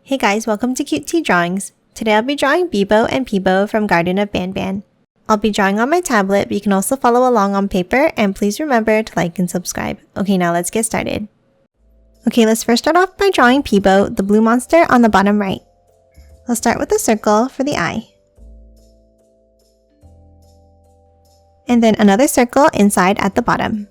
Hey guys, welcome to Cute Tea Drawings. Today I'll be drawing Beebo and Peebo from Garten of Banban. I'll be drawing on my tablet, but you can also follow along on paper, and please remember to like and subscribe. Okay, now let's get started. Okay, let's first start off by drawing Peebo, the blue monster, on the bottom right. Let's start with a circle for the eye. And then another circle inside at the bottom.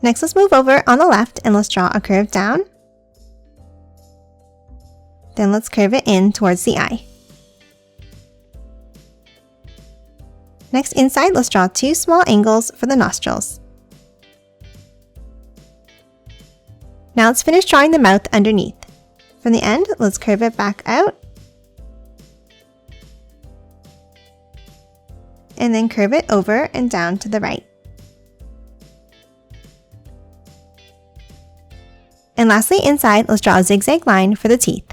Next, let's move over on the left and let's draw a curve down. Then let's curve it in towards the eye. Next, inside, let's draw two small angles for the nostrils. Now let's finish drawing the mouth underneath. From the end, let's curve it back out. And then curve it over and down to the right. And lastly, inside, let's draw a zigzag line for the teeth.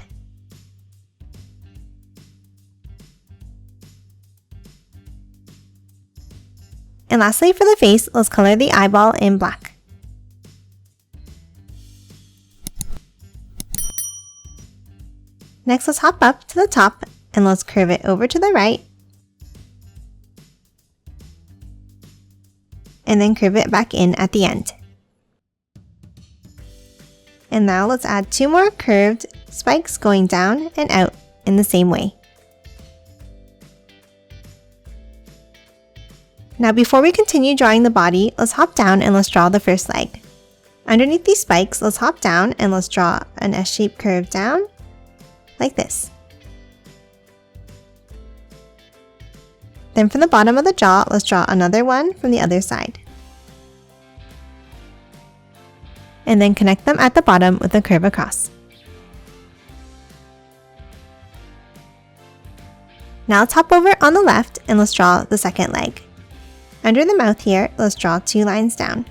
And lastly, for the face, let's color the eyeball in black. Next, let's hop up to the top and let's curve it over to the right. And then curve it back in at the end. And now let's add two more curved spikes going down and out in the same way. Now before we continue drawing the body, let's hop down and let's draw the first leg. Underneath these spikes, let's hop down and let's draw an S-shaped curve down, like this. Then from the bottom of the jaw, let's draw another one from the other side. And then connect them at the bottom with a curve across. Now let's hop over on the left and let's draw the second leg. Under the mouth here, let's draw two lines down.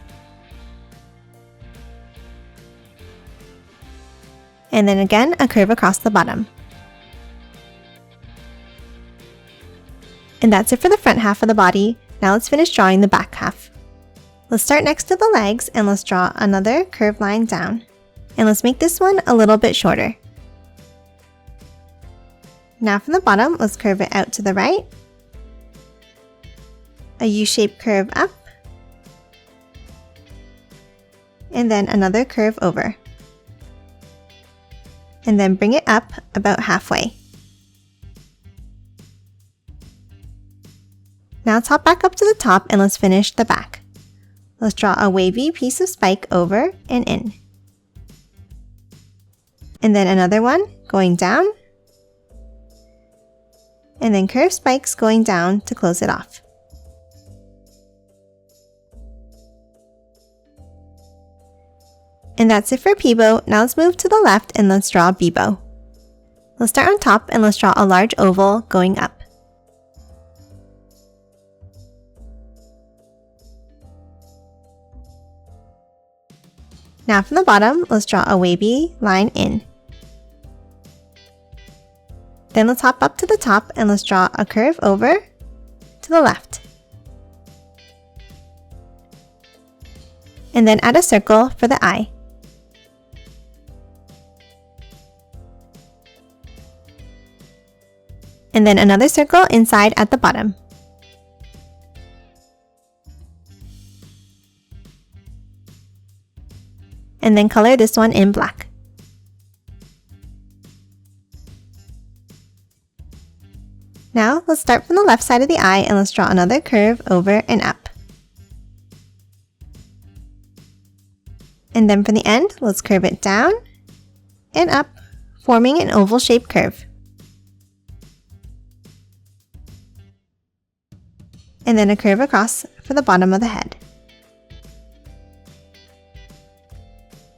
And then again, a curve across the bottom. And that's it for the front half of the body. Now let's finish drawing the back half. Let's start next to the legs and let's draw another curved line down. And let's make this one a little bit shorter. Now from the bottom, let's curve it out to the right. A U-shaped curve up. And then another curve over. And then bring it up about halfway. Now let's hop back up to the top and let's finish the back. Let's draw a wavy piece of spike over and in. And then another one going down. And then curved spikes going down to close it off. And that's it for Peebo. Now let's move to the left and let's draw Beebo. Let's start on top and let's draw a large oval going up. Now from the bottom, let's draw a wavy line in. Then let's hop up to the top and let's draw a curve over to the left. And then add a circle for the eye. And then another circle inside at the bottom. And then color this one in black. Now let's start from the left side of the eye and let's draw another curve over and up. And then from the end, let's curve it down and up, forming an oval shaped curve. And then a curve across for the bottom of the head.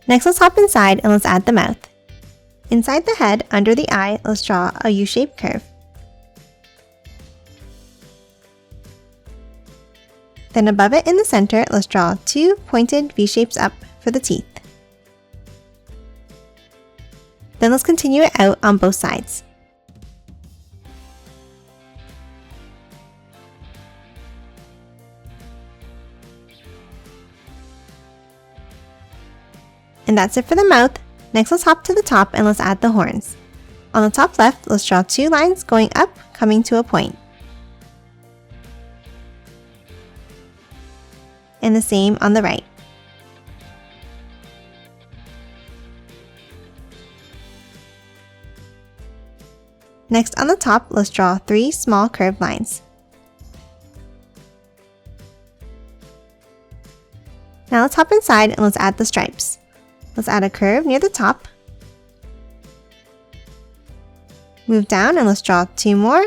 Next, let's hop inside and let's add the mouth. Inside the head, under the eye, let's draw a U-shaped curve. Then above it in the center, let's draw two pointed V-shapes up for the teeth. Then let's continue it out on both sides. And that's it for the mouth. Next, let's hop to the top and let's add the horns. On the top left, let's draw 2 lines going up, coming to a point. And the same on the right. Next, on the top, let's draw 3 small curved lines. Now let's hop inside and let's add the stripes. Let's add a curve near the top. Move down and let's draw 2 more.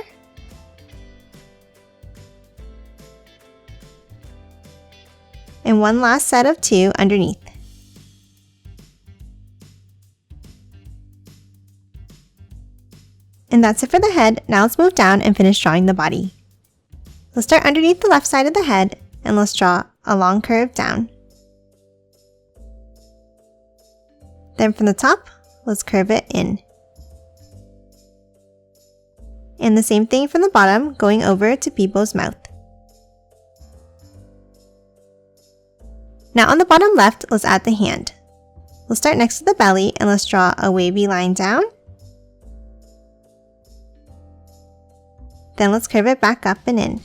And one last set of 2 underneath. And that's it for the head. Now let's move down and finish drawing the body. Let's start underneath the left side of the head and let's draw a long curve down. Then from the top, let's curve it in. And the same thing from the bottom, going over to Peebo's mouth. Now on the bottom left, let's add the hand. Let's start next to the belly and let's draw a wavy line down. Then let's curve it back up and in.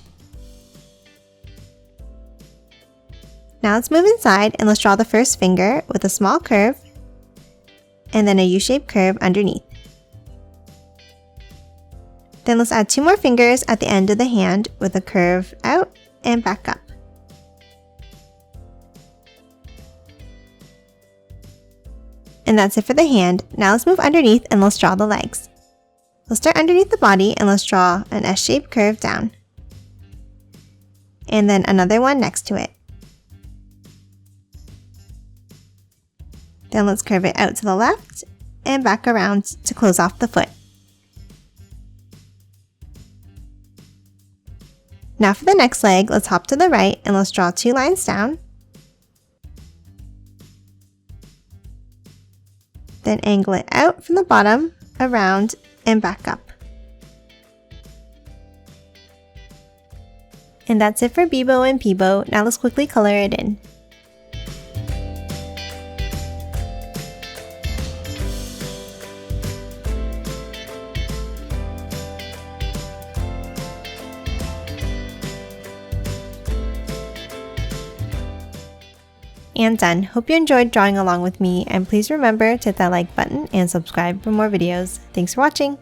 Now let's move inside and let's draw the first finger with a small curve and then a U-shaped curve underneath. Then let's add 2 more fingers at the end of the hand with a curve out and back up. And that's it for the hand. Now let's move underneath and let's draw the legs. Let's start underneath the body and let's draw an S-shaped curve down. And then another one next to it. Then let's curve it out to the left and back around to close off the foot. Now for the next leg, let's hop to the right and let's draw 2 lines down. Then angle it out from the bottom, around, and back up. And that's it for Beebo and Peebo. Now let's quickly color it in. And done. Hope you enjoyed drawing along with me, and please remember to hit that like button and subscribe for more videos. Thanks for watching!